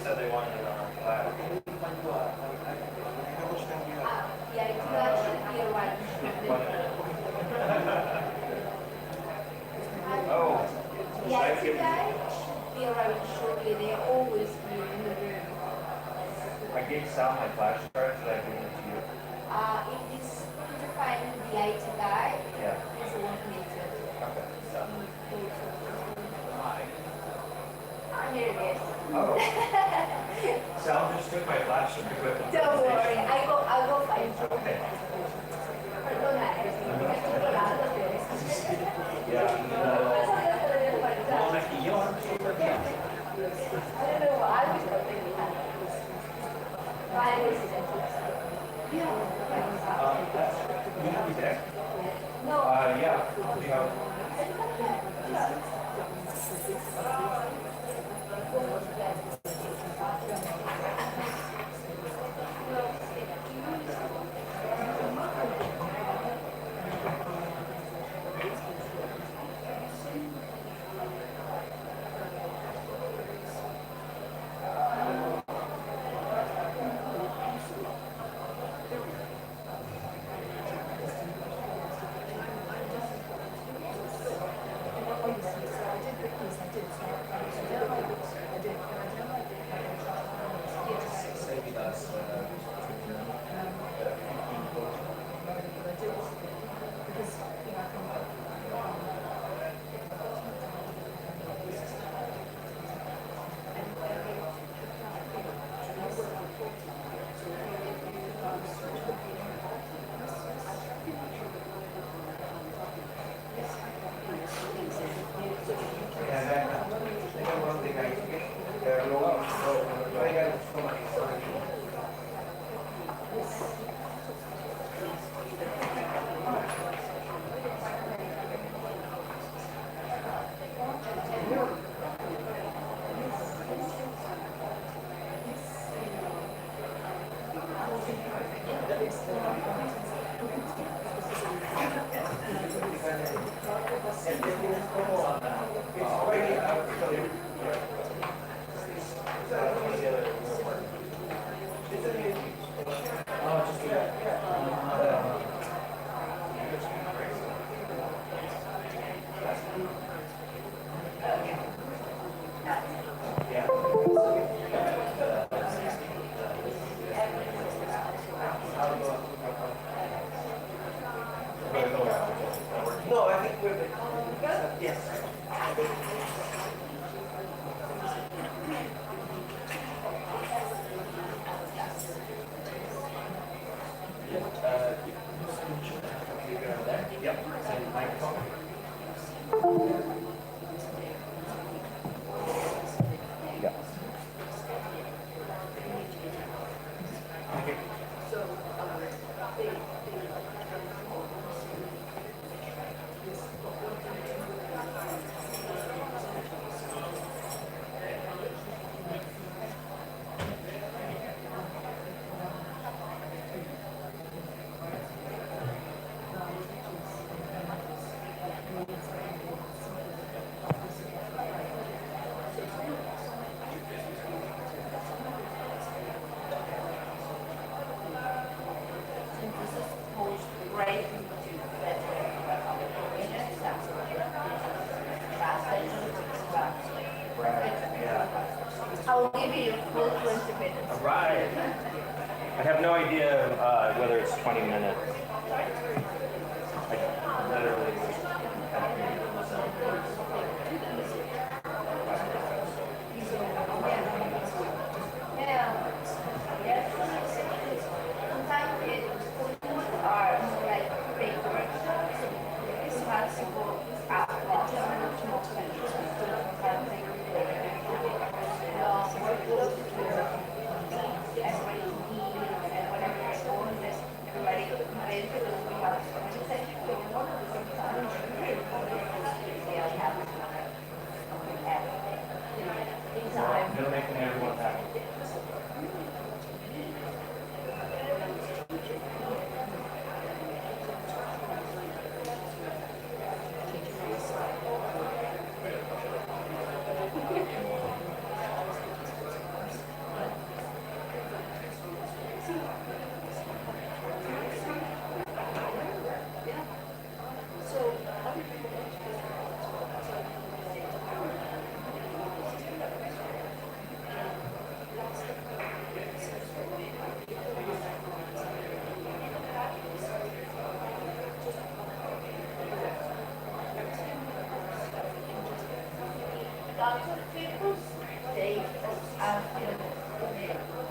said they wanted it on our class. Yeah, it should be right. Oh. The IT guy should be arriving shortly. They're always here in the room. I gave Sal my flash card. Should I give it to you? It is to find the IT guy. Yeah. Is the one connected. Okay. Here it is. Oh. Sal just took my flash equipment. Don't worry, I'll go find you. Okay. Yeah. Well, Nikki, you don't I don't know what I was hoping we had. Yeah. You have me there? No. Yeah. Do you have... No, I think we're good. Yes. Yep. And microphone. Yeah. Okay. I'll give you full 20 minutes. All right. I have no idea whether it's 20 minutes. I literally Sometimes are like papers. It's possible everybody lot of people they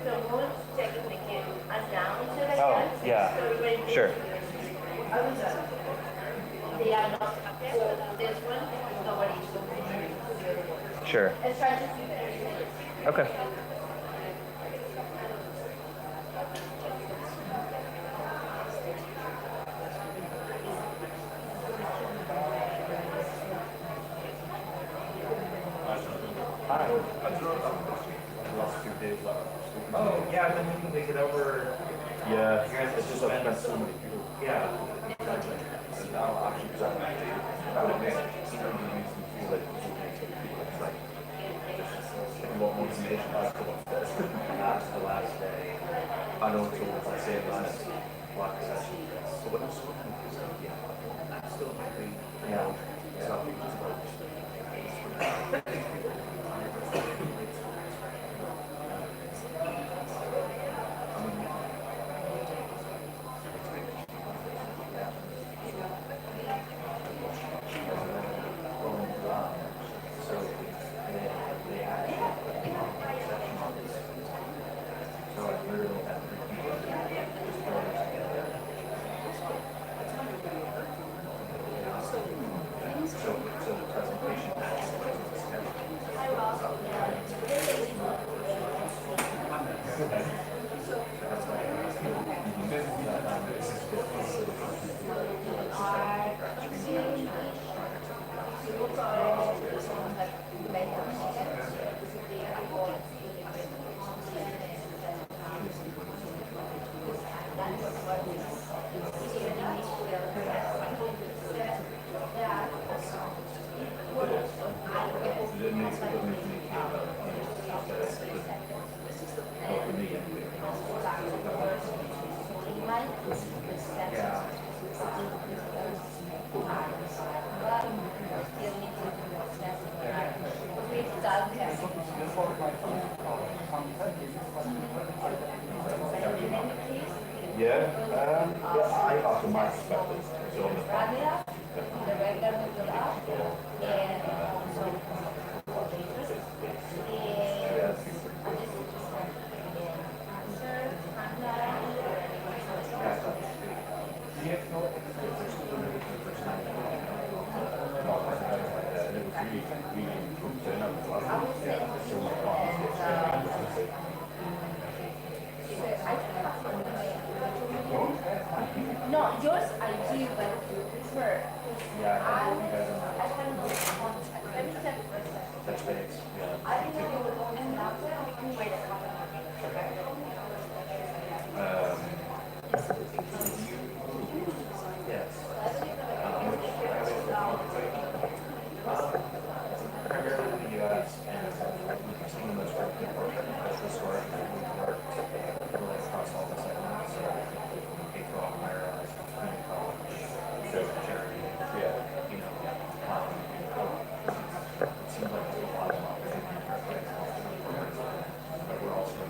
promote technically announce it again. yeah. So when Sure. they are not for this one, nobody's going to. Sure. It's trying to figure it out. Okay. Oh, yeah, I've been meaning to get over. Yeah. You guys It's just spent a so many people. Yeah. And now actually, because I'm actually, I would make it feel like it's like, if you want more information, I'll come upstairs. That's the last day. I know it's all I say last block session. So what I'm still I'm still happy. Yeah. I also my perspective. So on the regular Moodle app, and no, yours I do, but for I can contact. Let me check for a second. touch base. Yeah. I think you will go in now, we can wait a couple of minutes. Yes. Primarily the US and some of those work that's the sort of really across all the segments. So K-12, higher ed, community college, charity, you know, it seems like there's a lot of opportunity. But we're also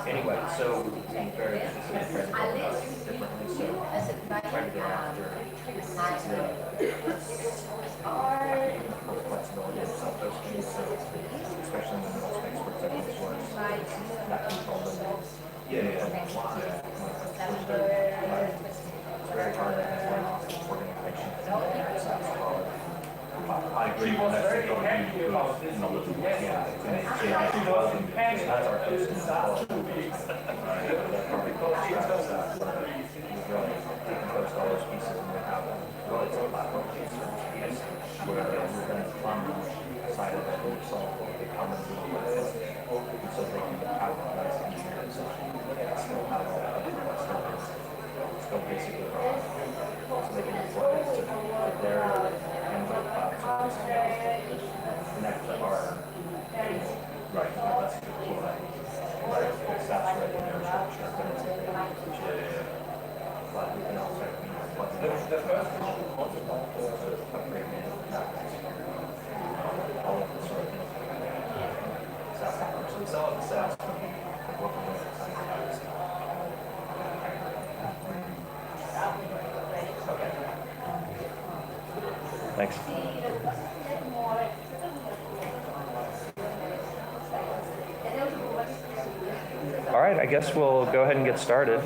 anyway, so being very interested in differently, so trying to get after flexibility and stuff, those things, so especially in the middle space where techniques works, that control them. It's very hard to have organization. I agree with that. They don't do, you know, that's our case. all those pieces and then have what it's a platform piece. Where we're going to common side of it and solve the common Moodle with it. And so they can have a nice engineering session and still have all that other stuff. Still basically wrong. So they can report it to their Android cloud service connect to our right. That's the cool thing. Right. It's saturated in their structure, but it's but we can also the first upgrade all of the sort of so we sell it the SaaS okay. Thanks. All right, I guess we'll go ahead and get started.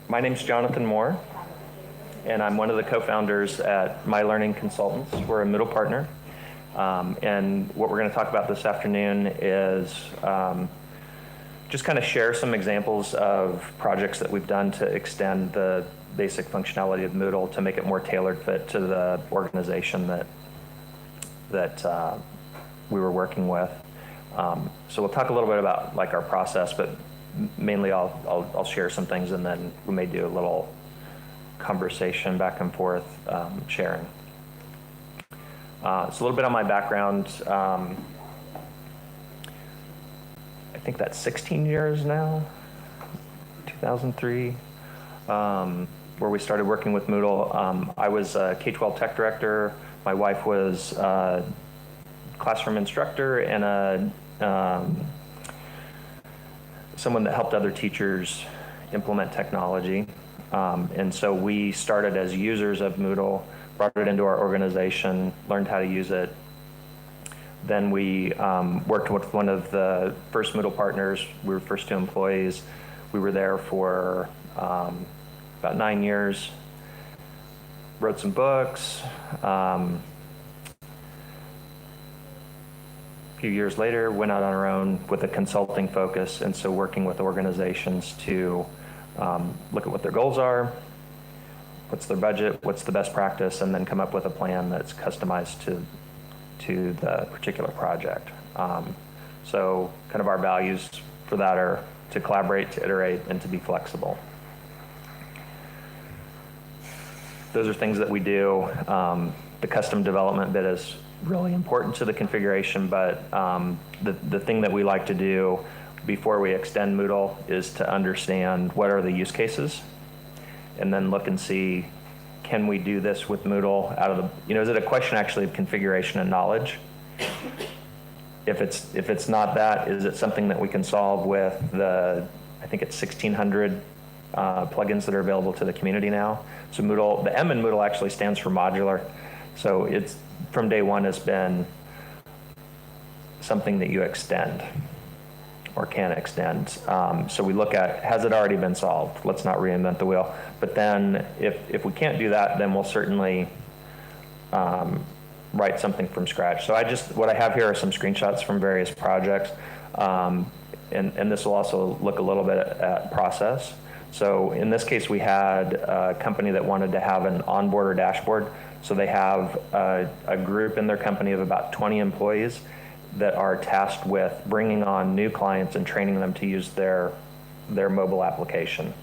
My name's Jonathan Moore, and I'm one of the co-founders at My Learning Consultants. We're a Moodle partner, and what we're going to talk about this afternoon is just kind of share some examples of projects that we've done to extend the basic functionality of Moodle to make it more tailored fit to the organization that we were working with. So we'll talk a little bit about like our process, but mainly I'll share some things, and then we may do a little conversation back and forth sharing. So a little bit on my background. I think that's 16 years now, 2003, where we started working with Moodle. I was a K-12 tech director. My wife was a classroom instructor and someone that helped other teachers implement technology. And so we started as users of Moodle, brought it into our organization, learned how to use it. Then we worked with one of the first Moodle partners. We were first 2 employees. We were there for about 9 years, wrote some books. A few years later, went out on our own with a consulting focus, and so working with organizations to look at what their goals are, what's their budget, what's the best practice, and then come up with a plan that's customized to the particular project. So kind of our values for that are to collaborate, to iterate, and to be flexible. Those are things that we do. The custom development bit is really important to the configuration, but the thing that we like to do before we extend Moodle is to understand what are the use cases, and then look and see, can we do this with Moodle out of the, is it a question actually of configuration and knowledge? If it's not that, is it something that we can solve with I think it's 1,600 plugins that are available to the community now. So Moodle, the M in Moodle actually stands for modular. So it's, from day one, has been something that you extend or can extend. So we look at, has it already been solved? Let's not reinvent the wheel. But then if we can't do that, then we'll certainly write something from scratch. So what I have here are some screenshots from various projects. And this will also look a little bit at process. So in this case, we had a company that wanted to have an onboarder dashboard. So they have a group in their company of about 20 employees that are tasked with bringing on new clients and training them to use their mobile application.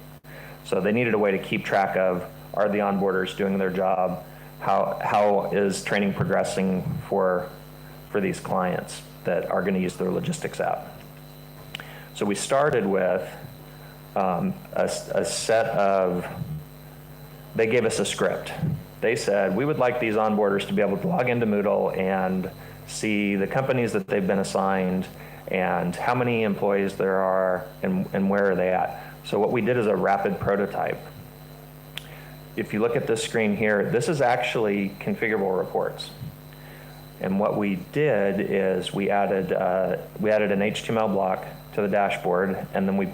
So they needed a way to keep track of, are the onboarders doing their job? How is training progressing for these clients that are going to use their logistics app? So we started with a set of, they gave us a script. They said, we would like these onboarders to be able to log into Moodle and see the companies that they've been assigned and how many employees there are and where are they at. So what we did is a rapid prototype. If you look at this screen here, this is actually configurable reports. And what we did is we added an HTML block to the dashboard, and then we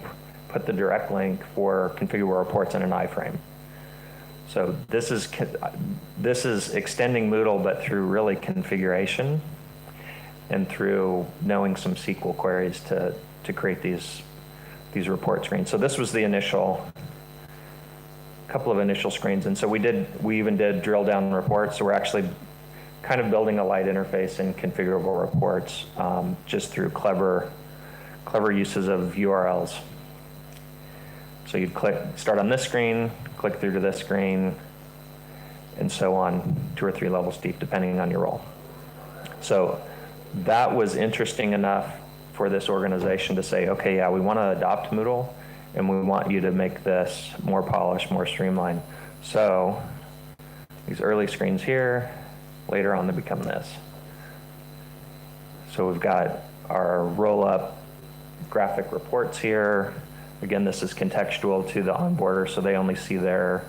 put the direct link for configurable reports in an iframe. So this is extending Moodle, but through really configuration and through knowing some SQL queries to create these report screens. So this was the couple of initial screens, and so we even did drill down reports. So we're actually kind of building a light interface in configurable reports just through clever uses of URLs. So you'd start on this screen, click through to this screen, and so on, 2 or 3 levels deep, depending on your role. So that was interesting enough for this organization to say, okay, yeah, we want to adopt Moodle, and we want you to make this more polished, more streamlined. So these early screens here, later on they become this. So we've got our roll-up graphic reports here. Again, this is contextual to the onboarder, so they only see their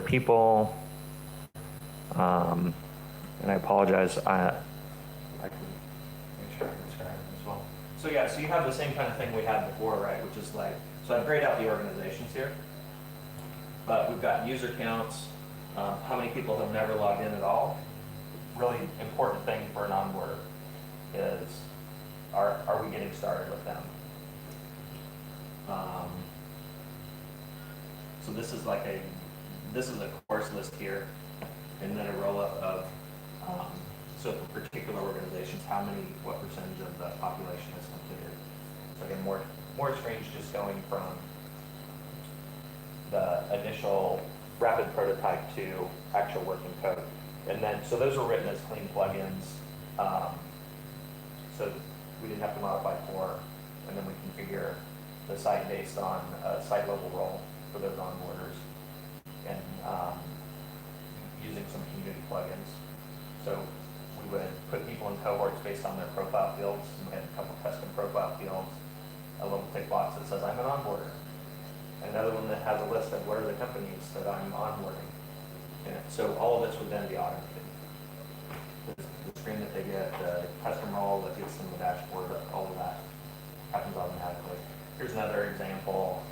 people. And I apologize. I can make sure I can describe it as well. So yeah, so you have the same kind of thing we had before, right? Which is like, so I've grayed out the organizations here, but we've got user counts, how many people have never logged in at all. Really important thing for an onboarder is, are we getting started with them? So this is a course list here, and then a roll-up of, so for particular organizations, what percentage of the population is completed. So again, more screens just going from the initial rapid prototype to actual working code. And then, so those were written as clean plugins. So we didn't have to modify core, and then we configure the site based on a site level role for those onboarders, and using some community plugins. So we would put people in cohorts based on their profile fields, and we had a couple custom profile fields, a little tick box that says I'm an onboarder, and another one that has a list of what are the companies that I'm onboarding. And so all of this would then be automated. The screen that they get, the custom role that gets them the dashboard, all of that happens automatically. Here's another example.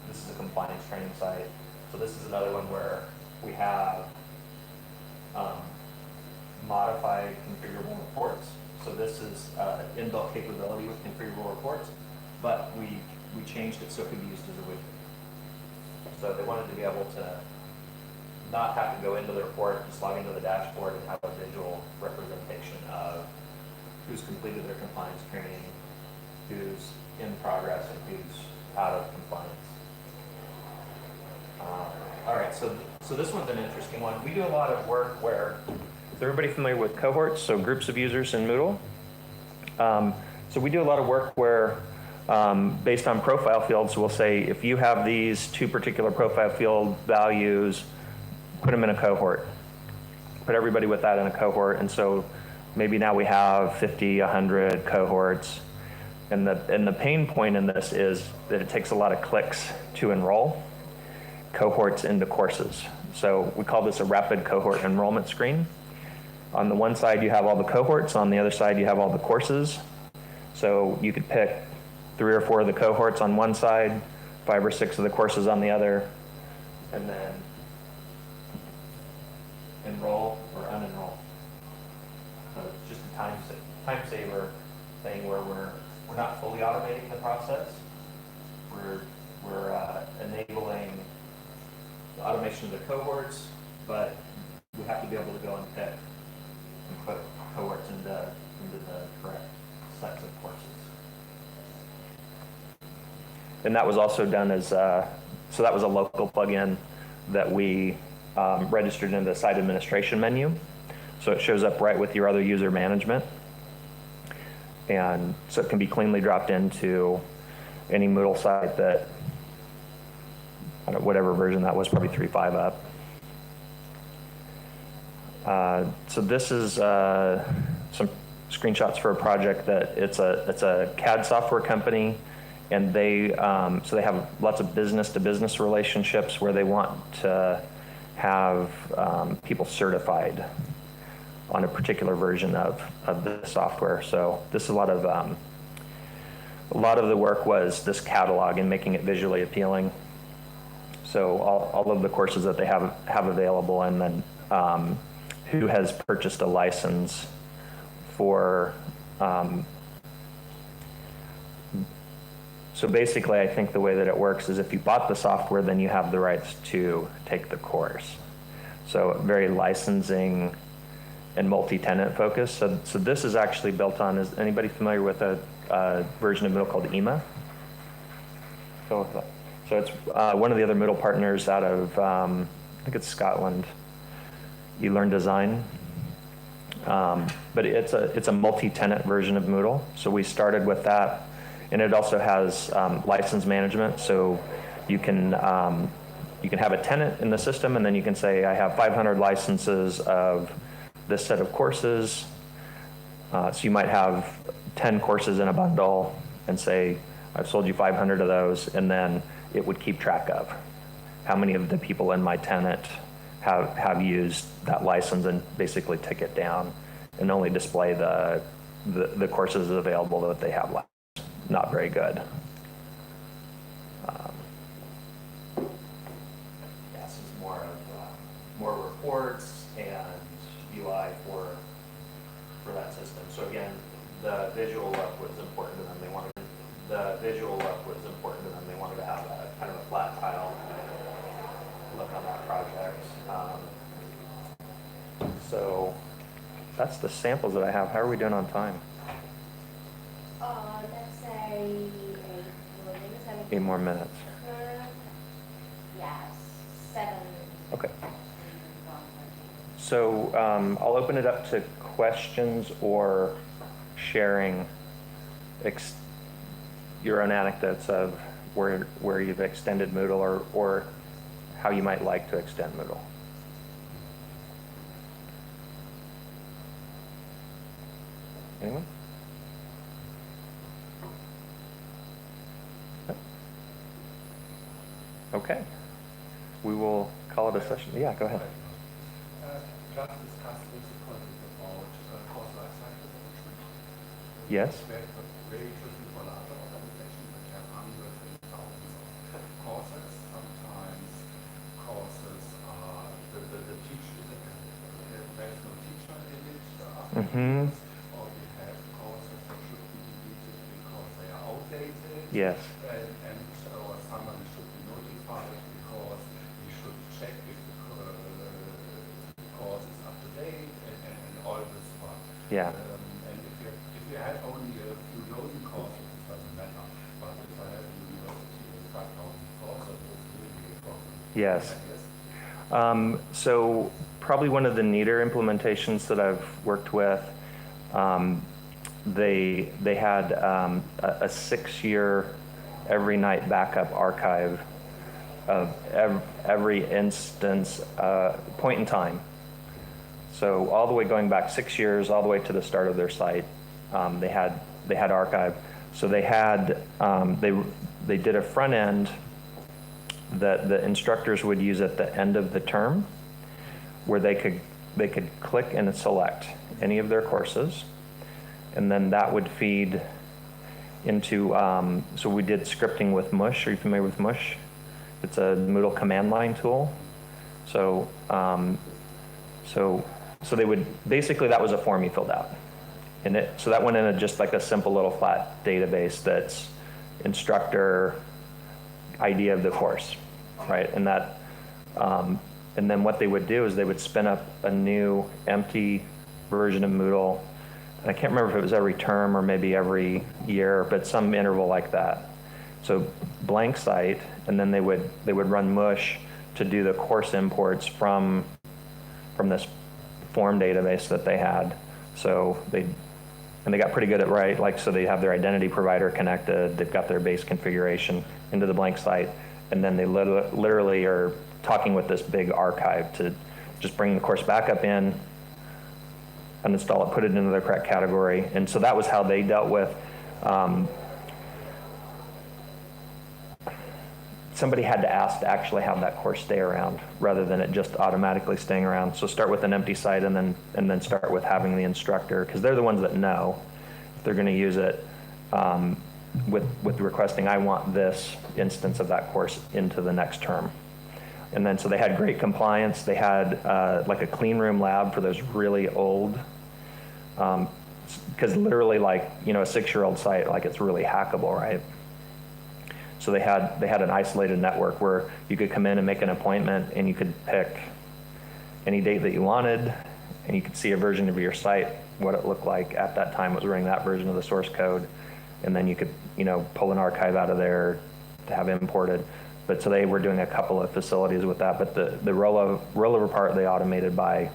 This is a compliance training site. So this is another one where we have modified configurable reports. So this is inbuilt capability with configurable reports, but we changed it so it could be used as a widget. So they wanted to be able to not have to go into the report, just log into the dashboard and have a visual representation of who's completed their compliance training, who's in progress, and who's out of compliance. All right, so this one's an interesting one. We do a lot of work where, is everybody familiar with cohorts, so groups of users in Moodle? So we do a lot of work where, based on profile fields, we'll say, if you have these 2 particular profile field values, put them in a cohort. Put everybody with that in a cohort, and so maybe now we have 50, 100 cohorts. And the pain point in this is that it takes a lot of clicks to enroll cohorts into courses. So we call this a rapid cohort enrollment screen. On the one side, you have all the cohorts. On the other side, you have all the courses. So you could pick 3 or 4 of the cohorts on one side, 5 or 6 of the courses on the other, and then enroll or unenroll. So it's just a time saver thing where we're not fully automating the process. We're enabling the automation of the cohorts, but we have to be able to go and pick and put cohorts into the correct sets of courses. And that was also done as, so that was a local plugin that we registered in the site administration menu. So it shows up right with your other user management. And so it can be cleanly dropped into any Moodle site that, I don't know, whatever version that was, probably 3.5 up. So this is some screenshots for a project that it's a CAD software company, and they so they have lots of business-to-business relationships where they want to have people certified on a particular version of the software. So this is a lot of the work was this catalog and making it visually appealing. So all of the courses that they have available, and then who has purchased a license for. So basically, I think the way that it works is if you bought the software, then you have the rights to take the course. So very licensing and multi-tenant focus. So this is actually built on, is anybody familiar with a version of Moodle called EMA? So it's one of the other Moodle partners out of, I think it's Scotland, eLearn Design. But it's a multi-tenant version of Moodle. So we started with that. And it also has license management. So you can have a tenant in the system, and then you can say, I have 500 licenses of this set of courses. So you might have 10 courses in a bundle and say, I've sold you 500 of those, and then it would keep track of how many of the people in my tenant have used that license and basically tick it down and only display the courses available that they have left. Not very good. This is more reports and UI for that system. So again, the visual look was important to them. They wanted to have a kind of a flat tile look on that project. So that's the samples that I have. How are we doing on time? Let's say 8 more minutes. Yes, 7. Okay. So I'll open it up to questions or sharing your own anecdotes of where you've extended Moodle or how you might like to extend Moodle. Anyone? Okay. We will call it a session. Yeah, go ahead. Just discussed with the colleagues about course life cycle management. Yes. Very interesting for larger organizations that have hundreds and thousands of courses. Sometimes courses are the teacher, there's no teacher in it afterwards, or we have courses that should be deleted because they are outdated. Yes. And or someone should be notified because we should check if the course is up to date and all this stuff. Yeah. And if you had only a few dozen courses, it doesn't matter. But if I have a university with 5,000 courses, it's really a problem. Yes. So probably one of the neater implementations that I've worked with, they had a 6-year every night backup archive of every instance point in time. So all the way going back 6 years, all the way to the start of their site, they had archive. So they had they did a front end that the instructors would use at the end of the term, where they could click and select any of their courses, and then that would feed into, so we did scripting with Mush. Are you familiar with Mush? It's a Moodle command line tool. So so they would, basically that was a form you filled out. And so that went in just like a simple little flat database that's instructor ID of the course, right? And that, and then what they would do is they would spin up a new empty version of Moodle. And I can't remember if it was every term or maybe every year, but some interval like that. So blank site, and then they would run Mush to do the course imports from this form database that they had. So they got pretty good at so they have their identity provider connected, they've got their base configuration into the blank site, and then they literally are talking with this big archive to just bring the course back up in, uninstall it, put it into the correct category. And so that was how they dealt with, somebody had to ask to actually have that course stay around rather than it just automatically staying around. So start with an empty site and then start with having the instructor, because they're the ones that know if they're going to use it, with requesting, I want this instance of that course into the next term. And then, so they had great compliance. They had like a clean room lab for those really old, because literally like, you know, a 6-year-old site, like it's really hackable, right? So they had an isolated network where you could come in and make an appointment and you could pick any date that you wanted, and you could see a version of your site, what it looked like at that time. It was running that version of the source code. And then you could, you know, pull an archive out of there to have imported. But so they were doing a couple of facilities with that, but the rollover part they automated by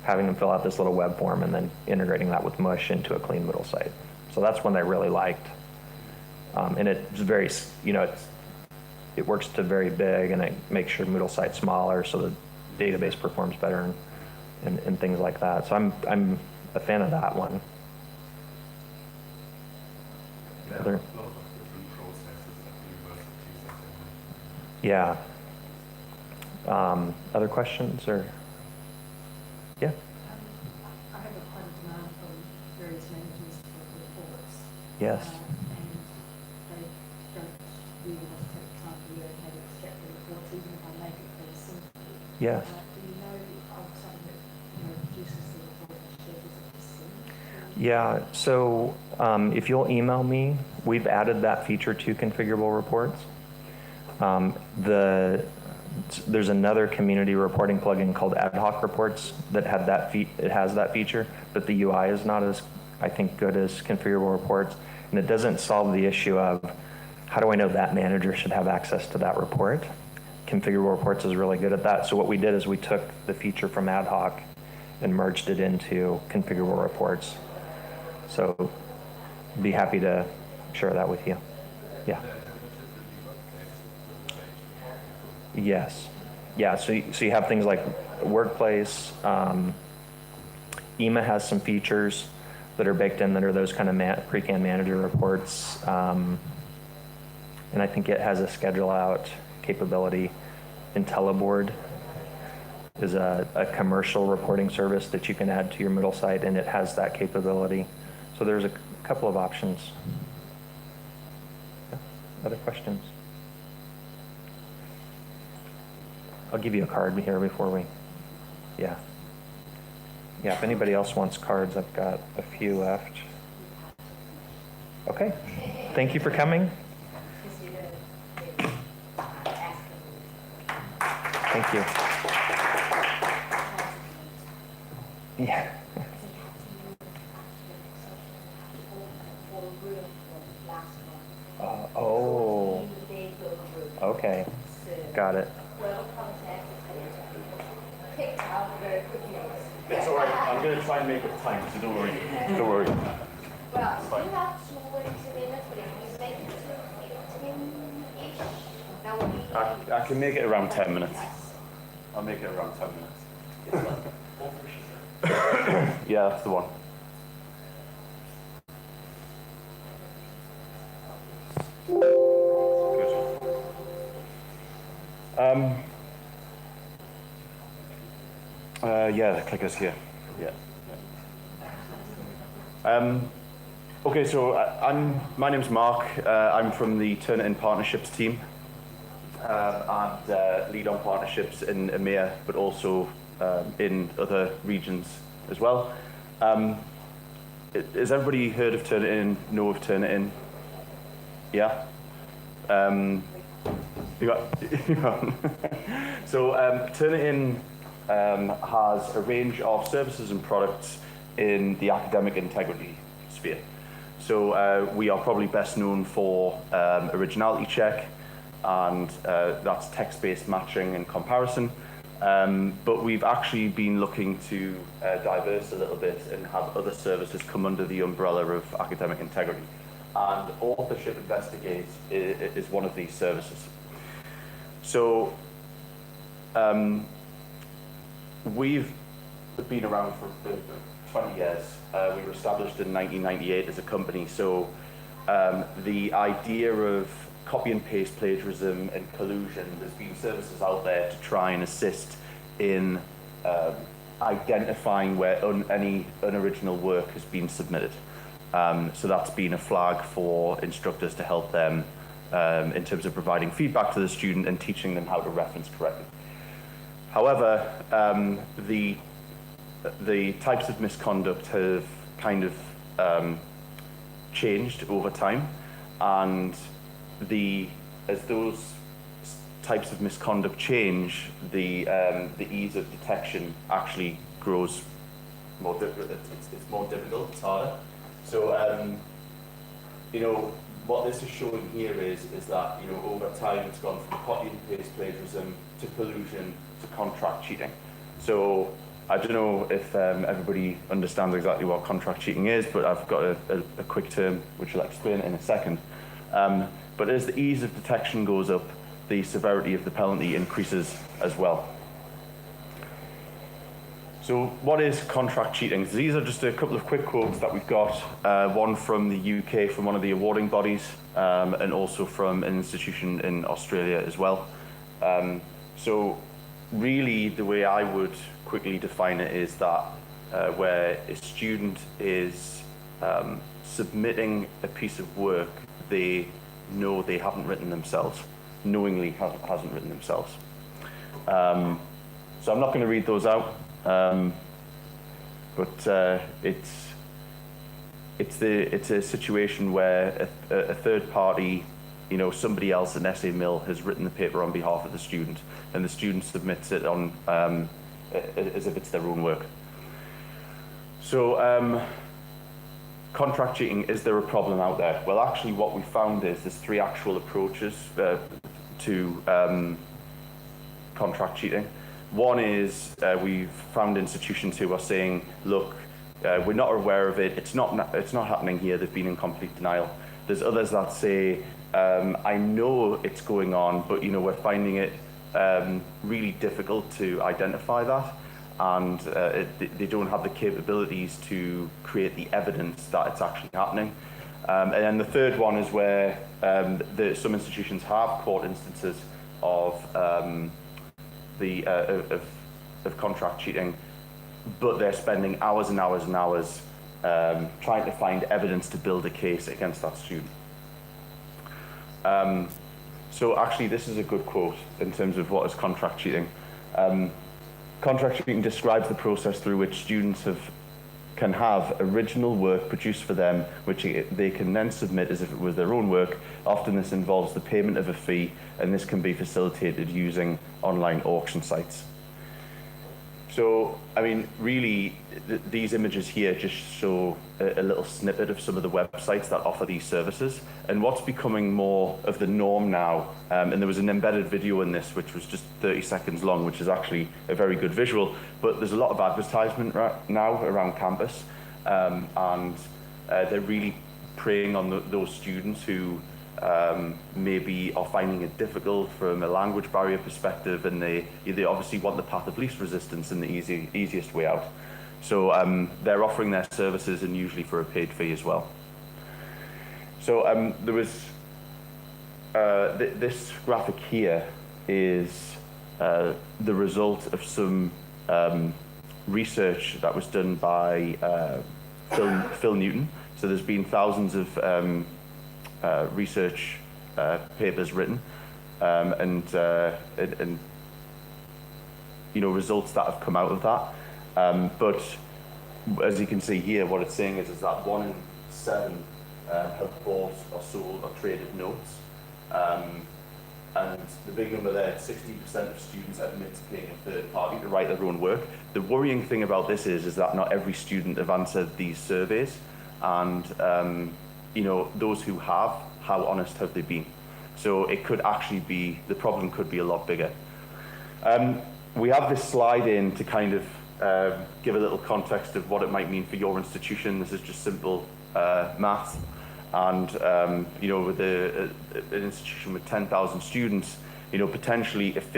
having them fill out this little web form and then integrating that with Mush into a clean Moodle site. So that's one they really liked. And it's very, you know, it works to very big, and it makes your Moodle site smaller so the database performs better and things like that. So I'm a fan of that one. Other? Yeah. Other questions or? Yeah. I have a quite a demand from various managers for reports. Yes. And they don't really want to take the time to learn how to extract the reports, even if I make it very simple. Yes. Do you know of something that, you know, reduces the report and schedules it to see? Yeah, so if you'll email me, we've added that feature to configurable reports. There's another community reporting plugin called Ad Hoc Reports that had that it has that feature, but the UI is not as, I think, good as configurable reports, and it doesn't solve the issue of how do I know that manager should have access to that report. Configurable reports is really good at that. So what we did is we took the feature from Ad Hoc and merged it into configurable reports. So be happy to share that with you. Yeah. Yes. Yeah, so you have things like Workplace. EMA has some features that are baked in that are those kind of pre-canned manager reports. And I think it has a schedule out capability. IntelliBoard is a commercial reporting service that you can add to your Moodle site, and it has that capability. So there's a couple of options. Yeah. Other questions? I'll give you a card here before we, yeah. Yeah, if anybody else wants cards, I've got a few left. Okay, thank you for coming. Thank you. Yeah. Oh, okay, got it. It's all right. I'm going to try and make up time, so don't worry. Don't worry. Well, you have 20 minutes, but if you make it to 15-ish, that would be... I can make it around 10 minutes. I'll make it around 10 minutes. Yeah, that's the one. Yeah, the clicker's here. Yeah. Okay, so my name's Mark. I'm from the Turnitin partnerships team, and lead on partnerships in EMEA, but also in other regions as well. Has everybody heard of Turnitin? Know of Turnitin? Yeah. So Turnitin has a range of services and products in the academic integrity sphere. So we are probably best known for originality check, and that's text-based matching and comparison. But we've actually been looking to diverse a little bit and have other services come under the umbrella of academic integrity. And authorship investigate is one of these services. So we've been around for 20 years. We were established in 1998 as a company. So the idea of copy and paste plagiarism and collusion, there's been services out there to try and assist in identifying where any unoriginal work has been submitted. So that's been a flag for instructors to help them in terms of providing feedback to the student and teaching them how to reference correctly. However, the types of misconduct have kind of changed over time, and as those types of misconduct change, the ease of detection actually grows more difficult. It's more difficult. It's harder. So you know, what this is showing here is that, you know, over time it's gone from copy and paste plagiarism to collusion to contract cheating. So I don't know if everybody understands exactly what contract cheating is, but I've got a quick term which I'll explain in a second. But as the ease of detection goes up, the severity of the penalty increases as well. So what is contract cheating? These are just a couple of quick quotes that we've got, one from the UK, from one of the awarding bodies, and also from an institution in Australia as well. So really the way I would quickly define it is that where a student is submitting a piece of work they know they haven't written themselves, knowingly hasn't written themselves. So I'm not going to read those out, but it's a situation where a third party, you know, somebody else, an SA Mill, has written the paper on behalf of the student, and the student submits it on as if it's their own work. So contract cheating, is there a problem out there? Well, actually what we found is there's 3 actual approaches to contract cheating. One is we've found institutions who are saying, look, we're not aware of it, it's not happening here, they've been in complete denial. There's others that say, I know it's going on, but, you know, we're finding it really difficult to identify that, and they don't have the capabilities to create the evidence that it's actually happening. And then the third one is where some institutions have caught instances of contract cheating, but they're spending hours and hours and hours trying to find evidence to build a case against that student. So actually this is a good quote in terms of what is contract cheating. Contract cheating describes the process through which students can have original work produced for them, which they can then submit as if it was their own work. Often this involves the payment of a fee, and this can be facilitated using online auction sites. So, I mean, really, these images here just show a little snippet of some of the websites that offer these services. And what's becoming more of the norm now, and there was an embedded video in this which was just 30 seconds long, which is actually a very good visual, but there's a lot of advertisement right now around campus, and they're really preying on those students who maybe are finding it difficult from a language barrier perspective, and they obviously want the path of least resistance and the easiest way out. So they're offering their services, and usually for a paid fee as well. So there was this graphic here is the result of some research that was done by Phil Newton. So there's been thousands of research papers written, and you know, results that have come out of that. But as you can see here, what it's saying is that 1 in 7 have bought or sold or traded notes, and the big number there, 60% of students admit to paying a third party to write their own work. The worrying thing about this is that not every student have answered these surveys, and you know, those who have, how honest have they been? So it could actually be, the problem could be a lot bigger. We have this slide in to kind of give a little context of what it might mean for your institution. This is just simple maths. And you know, with an institution with 10,000 students, you know, potentially if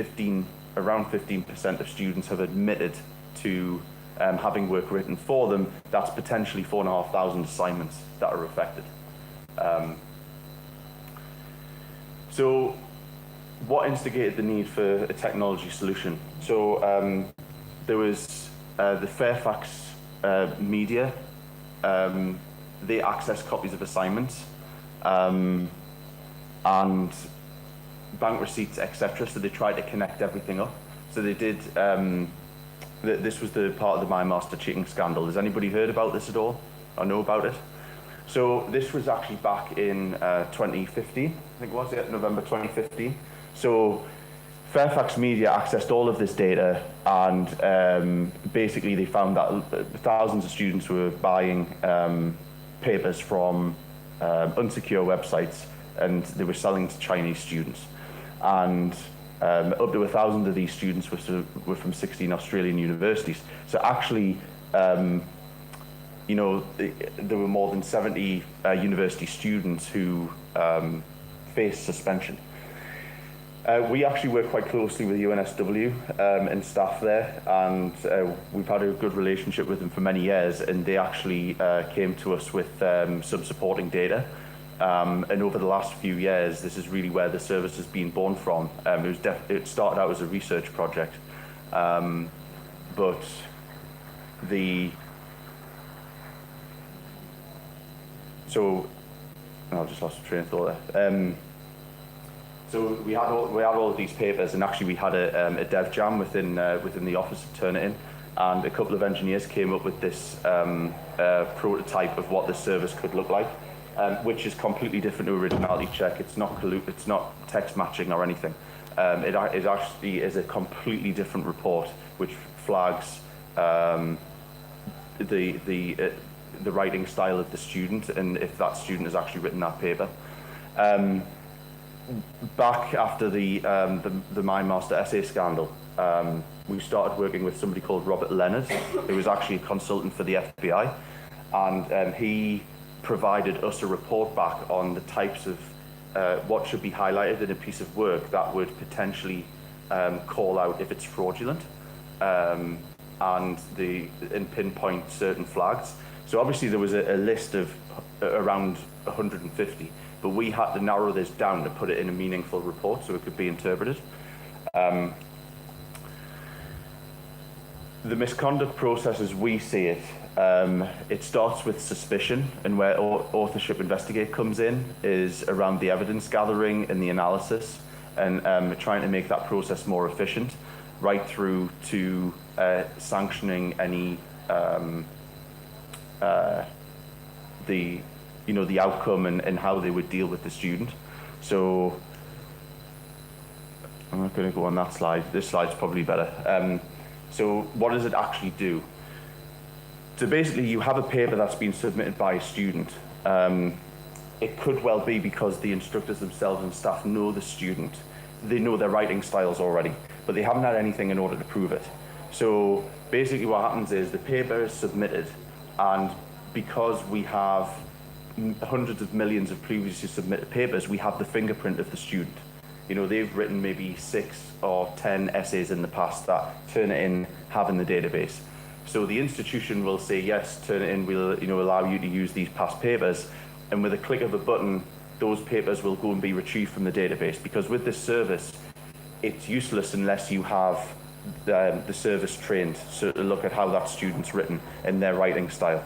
around 15% of students have admitted to having work written for them, that's potentially 4,500 assignments that are affected. So what instigated the need for a technology solution? So there was the Fairfax media. They access copies of assignments, and and bank receipts, etc. So they tried to connect everything up. So they did, this was the part of the MyMaster cheating scandal. Has anybody heard about this at all or know about it? So this was actually back in 2015, I think it was, yeah, November 2015. So Fairfax Media accessed all of this data, and basically they found that thousands of students were buying papers from unsecure websites, and they were selling to Chinese students. And up to 1,000 of these students were from 16 Australian universities. So actually, you know, there were more than 70 university students who faced suspension. We actually work quite closely with UNSW and staff there, and we've had a good relationship with them for many years, and they actually came to us with some supporting data. And over the last few years, this is really where the service has been born from. It started out as a research project, but so I just lost the train of thought there. So we had all of these papers, and actually we had a dev jam within the office of Turnitin, and a couple of engineers came up with this prototype of what the service could look like, which is completely different to originality check. It's not text matching or anything. It actually is a completely different report which flags the writing style of the student, and if that student has actually written that paper. Back after the MyMaster essay scandal, we started working with somebody called Robert Leonard, who was actually a consultant for the FBI, and he provided us a report back on the types of what should be highlighted in a piece of work that would potentially call out if it's fraudulent, and pinpoint certain flags. So obviously there was a list of around 150, but we had to narrow this down to put it in a meaningful report so it could be interpreted. The misconduct process as we see it, it starts with suspicion, and where authorship investigate comes in is around the evidence gathering and the analysis, and trying to make that process more efficient, right through to sanctioning any the outcome and how they would deal with the student. So I'm not going to go on that slide. This slide's probably better. So what does it actually do? So basically, you have a paper that's been submitted by a student. It could well be because the instructors themselves and staff know the student. They know their writing styles already, but they haven't had anything in order to prove it. So basically what happens is the paper is submitted, and because we have hundreds of millions of previously submitted papers, we have the fingerprint of the student. You know, they've written maybe 6 or 10 essays in the past that Turnitin have in the database. So the institution will say, yes, Turnitin will allow you to use these past papers, and with a click of a button, those papers will go and be retrieved from the database, because with this service, it's useless unless you have the service trained to look at how that student's written and their writing style.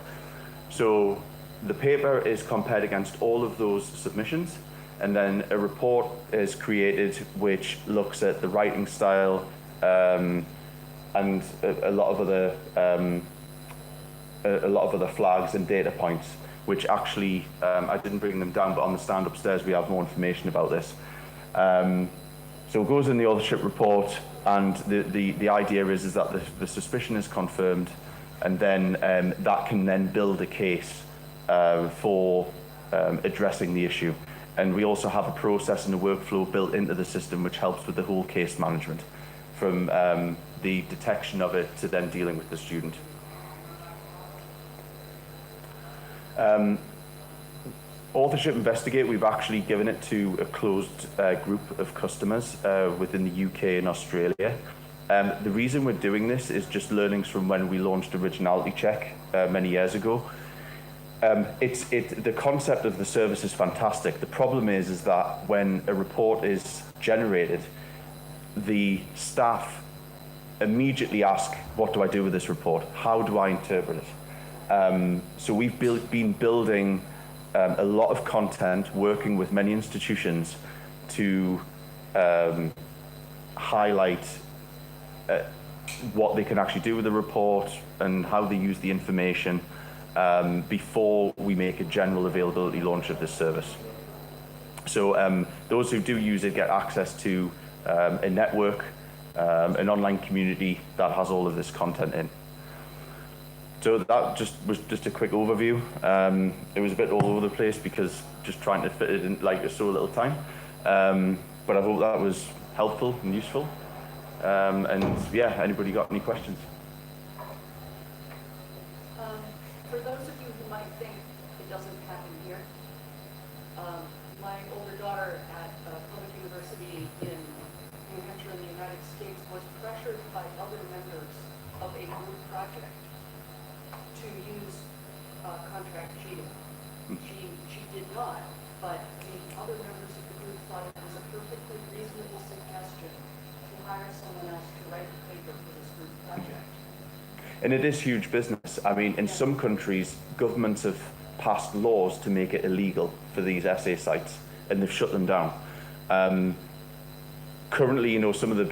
So the paper is compared against all of those submissions, and then a report is created which looks at the writing style and a lot of other flags and data points, which actually I didn't bring them down, but on the stand upstairs we have more information about this. So it goes in the authorship report, and the idea is that the suspicion is confirmed, and then that can then build a case for addressing the issue. And we also have a process and a workflow built into the system which helps with the whole case management, from the detection of it to then dealing with the student. Authorship Investigate, we've actually given it to a closed group of customers within the UK and Australia. The reason we're doing this is just learnings from when we launched Originality Check many years ago. The concept of the service is fantastic. The problem is that when a report is generated, the staff immediately ask, what do I do with this report? How do I interpret it? So we've been building a lot of content, working with many institutions to highlight what they can actually do with the report and how they use the information before we make a general availability launch of this service. So those who do use it get access to a network, an online community that has all of this content in. So that was just a quick overview. It was a bit all over the place because just trying to fit it in like so little time. But I hope that was helpful and useful. And yeah, anybody got any questions? For those of you who might think it doesn't happen here, my older daughter at public university in New Hampshire in the United States was pressured by other members of a group project to use contract cheating. She did not, but the other members of the group thought it was a perfectly reasonable suggestion to hire someone else to write a paper for this group project. And it is huge business. I mean, in some countries, governments have passed laws to make it illegal for these essay sites, and they've shut them down. Currently, you know, some of the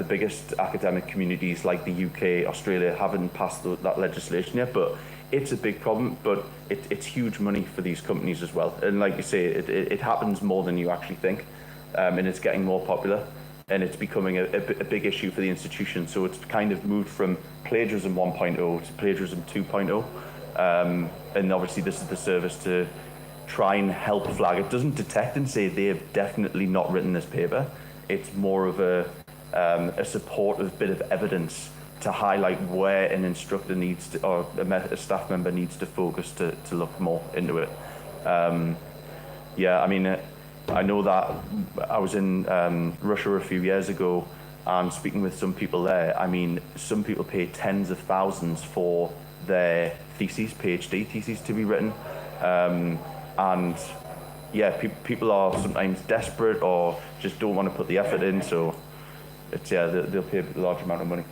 biggest academic communities like the UK, Australia, haven't passed that legislation yet, but it's a big problem, but it's huge money for these companies as well. And like you say, it happens more than you actually think, and it's getting more popular, and it's becoming a big issue for the institution. So it's kind of moved from plagiarism 1.0 to plagiarism 2.0. And obviously this is the service to try and help flag. It doesn't detect and say they've definitely not written this paper. It's more of a supportive bit of evidence to highlight where an instructor needs to, or a staff member needs to focus to look more into it. Yeah, I mean, I know that I was in Russia a few years ago and speaking with some people there. I mean, some people pay tens of thousands for their theses, PhD theses to be written. And yeah, people are sometimes desperate or just don't want to put the effort in. So it's, yeah, they'll pay a large amount of money.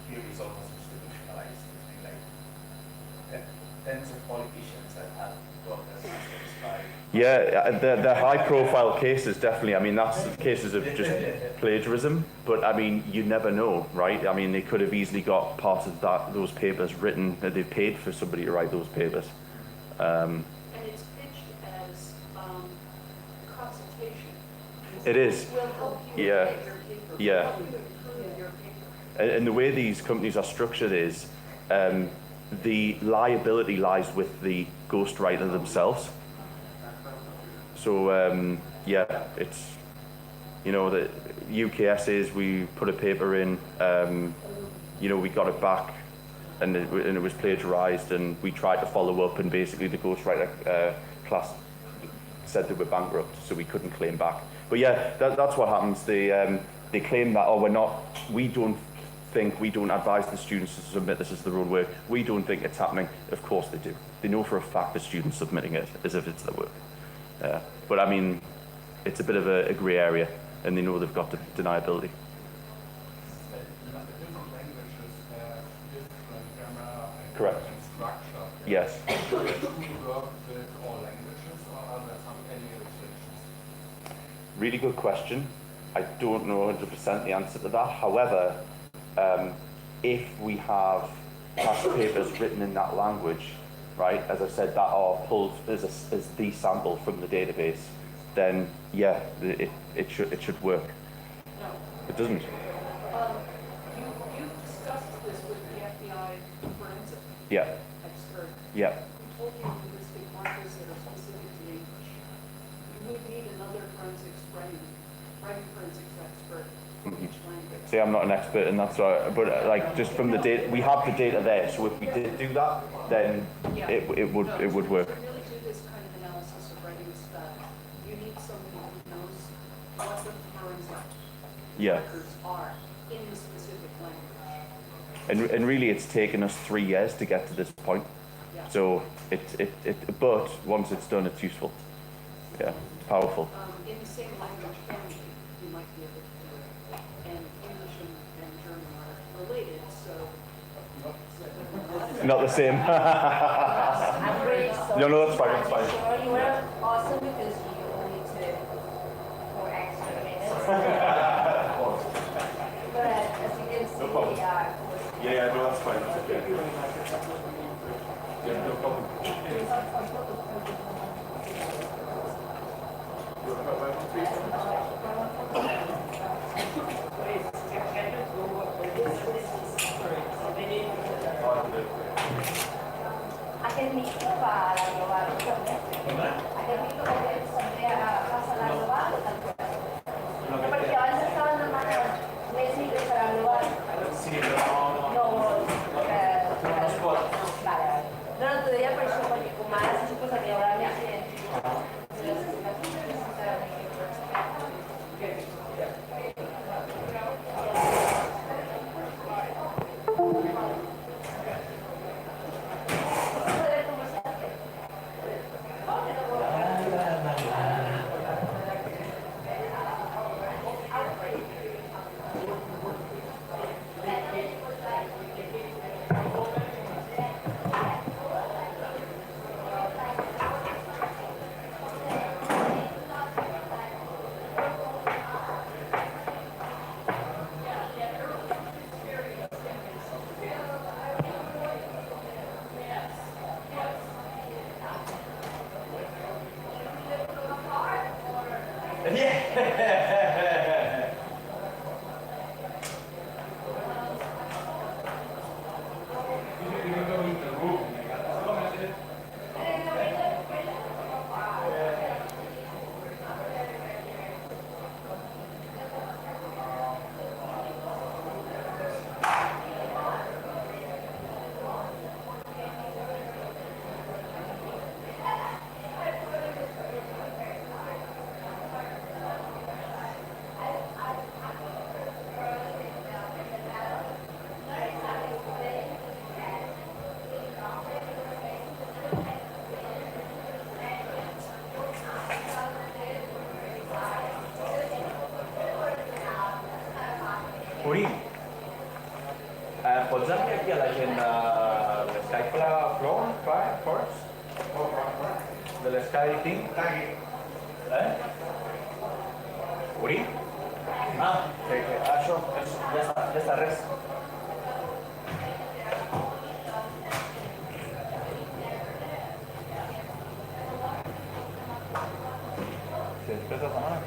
Here is almost institutionalized. It's been like tens of politicians that have got their masters by. Yeah, the high-profile cases, definitely. I mean, that's cases of just plagiarism. But I mean, you never know, right? I mean, they could have easily got part of those papers written. They've paid for somebody to write those papers. And it's pitched as consultation. It is. Will help you Yeah. write your paper. Yeah. Will help you improve your paper. And the way these companies are structured is the liability lies with the ghostwriter themselves. So yeah, it's, you know, the UKSs, we put a paper in, you know, we got it back and it was plagiarized, and we tried to follow up, and basically the ghostwriter class said they were bankrupt, so we couldn't claim back. But yeah, that's what happens. They claim that, oh, we don't advise the students to submit this as their own work. We don't think it's happening. Of course they do. They know for a fact the students submitting it as if it's their work. But I mean, it's a bit of a grey area, and they know they've got deniability. Different languages have different grammar Correct. and structure. Yes. Do you work with all languages, or are there any restrictions? Really good question. I don't know 100% the answer to that. However, if we have past papers written in that language, right, as I said, that are pulled as the sample from the database, then yeah, it should work. No. It doesn't. You've discussed this with the FBI forensic Yeah. expert. Yeah. Who told you linguistic markers that are specific to English? You would need another writing forensics expert for each language. See, I'm not an expert in that, so but like just from the data, we have the data there. So if we did do that, then it would work. To really do this kind of analysis of writing stuff, you need somebody who knows what the forensic Yeah. markers are in the specific language. And really, it's taken us 3 years to get to this point. Yeah. So but once it's done, it's useful. Yeah, it's powerful. In the same language family, you might be able to do it. And English and German are related, so Not the same. I'm really sorry. No, no, that's fine, that's fine. Sure, you were awesome because you only took 4 extra minutes. But as you can see, problem. yeah, Yeah, no, that's fine. That's okay. Yeah, no problem. akhir minggu pa lalu baru akhir minggu akhir sampai pas lalu baru seperti orang sekarang namanya Messi ke lalu baru no vale no otro día por eso porque como más su cosa que ahora me hacen Uri, pots enviar aquí a la gent de l'Sky Force? De l'Sky Thing? Uri? Això, ja està res. Si després de setmana...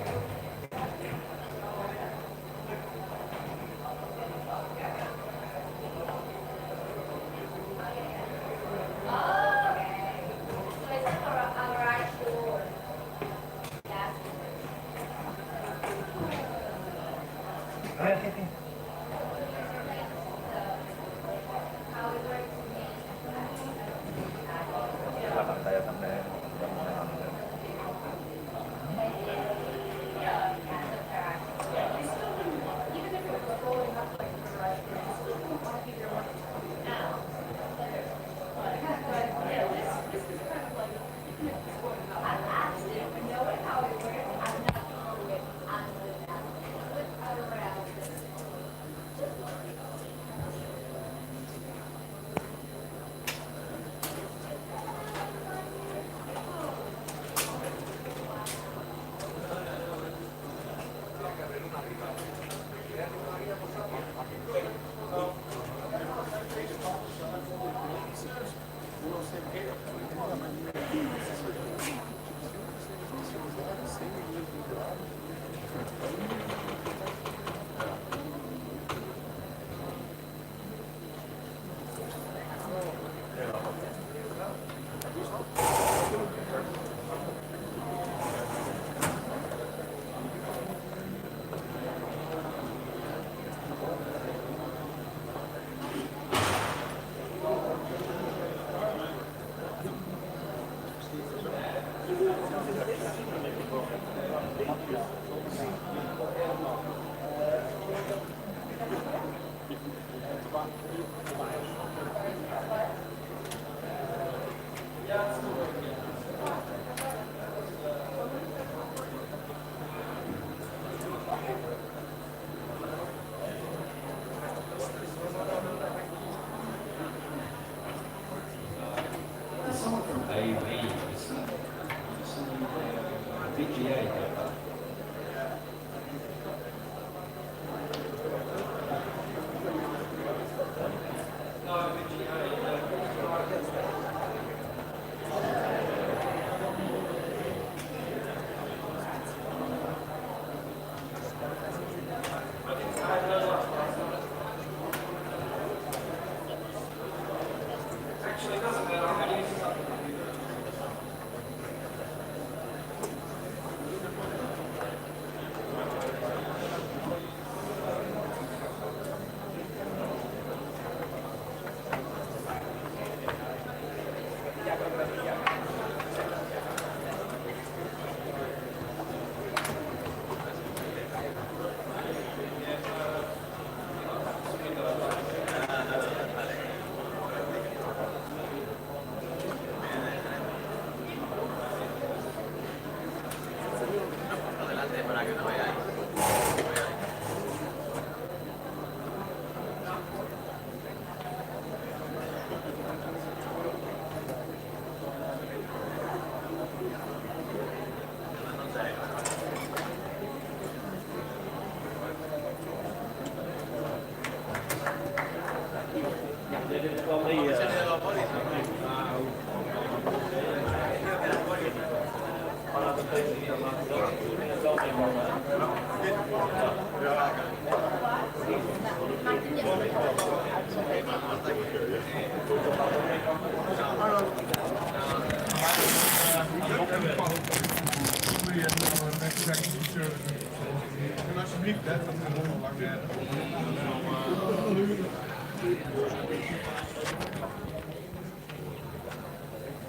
La pantalla també...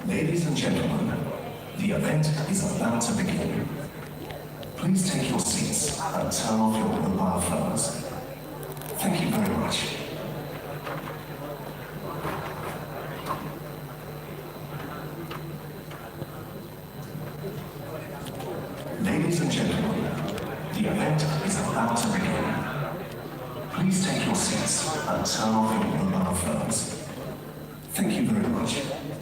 Ladies and gentlemen, the event is about to begin. Please take your seats and turn off your mobile phones. Thank you very much. Ladies and gentlemen, the event is about to begin. Please take your seats and turn off your mobile phones. Thank you very much.